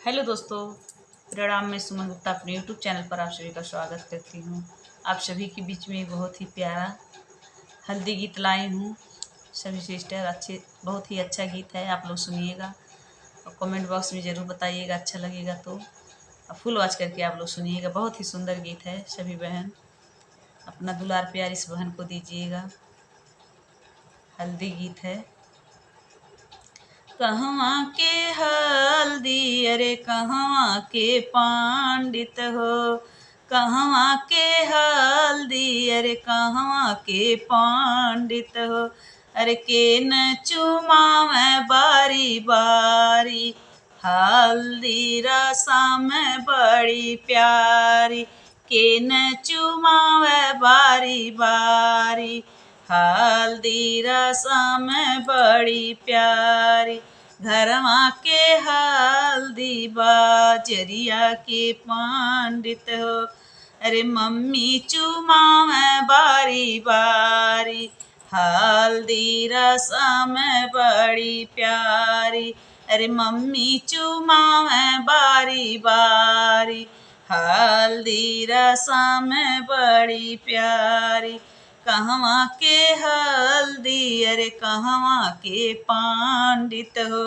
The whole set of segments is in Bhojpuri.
हेलो दोस्तों, प्रणाम। मैं सुमन गुप्ता अपने यूट्यूब चैनल पर आप सभी का स्वागत करती हूँ। आप सभी के बीच में बहुत ही प्यारा हल्दी गीत लाई हूँ। सभी सिस्टर बहुत ही अच्छा गीत है, आप लोग सुनिएगा और कमेंट बॉक्स में ज़रूर बताइएगा अच्छा लगेगा तो। फुल वॉच करके आप लोग सुनिएगा, बहुत ही सुंदर गीत है। सभी बहन अपना दुलार प्यार इस बहन को दीजिएगा। हल्दी गीत है। कहवा के हल्दी अरे कहवा के पंडित हो, कहवा के हल्दी अरे कहवा के पंडित हो। अरे के न चुमावे बारी बारी, हल्दी रसम बड़ी प्यारी। के न चुमावे बारी बारी, हल्दी रसम बड़ी प्यारी। घरवा के हल्दी बाजरिया के पंडित हो। अरे मम्मी चुमावे बारी बारी, हल्दी रसम बड़ी प्यारी। अरे मम्मी चुमावे बारी बारी, हल्दी रसम बड़ी प्यारी। कहवा के हल्दी अरे कहवा के पंडित हो।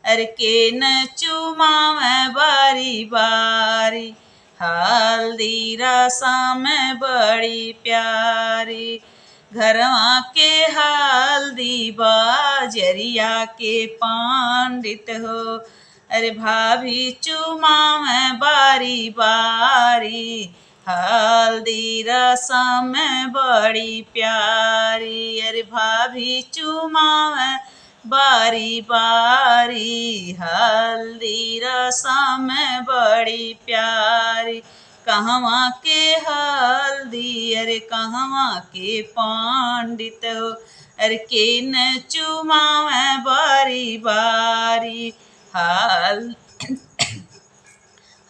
अरे के न चुमावे बारी बारी, हल्दी रसम बड़ी प्यारी। घरवा के हल्दी बाजरिया के पंडित हो। अरे भाभी चुमावे बारी बारी, हल्दी रसम बड़ी प्यारी। अरे भाभी चुमावे बारी बारी, हल्दी रसम बड़ी प्यारी। कहवा के हल्दी अरे कहवा के पंडित हो। अरे के न चुमावे बारी बारी,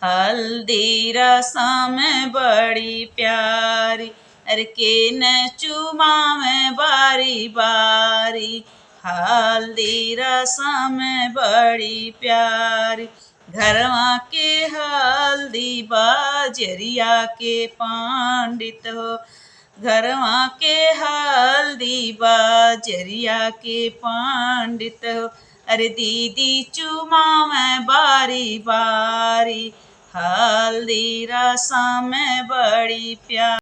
हल्दी रसम बड़ी प्यारी। अरे के न चुमावे बारी बारी, हल्दी रसम बड़ी प्यारी। घरवा के हल्दी बाजरिया के पंडित हो। घरवा के हल्दी बाजरिया के पंडित हो। अरे दीदी चुमावे बारी बारी, हल्दी रसम बड़ी प्यारी।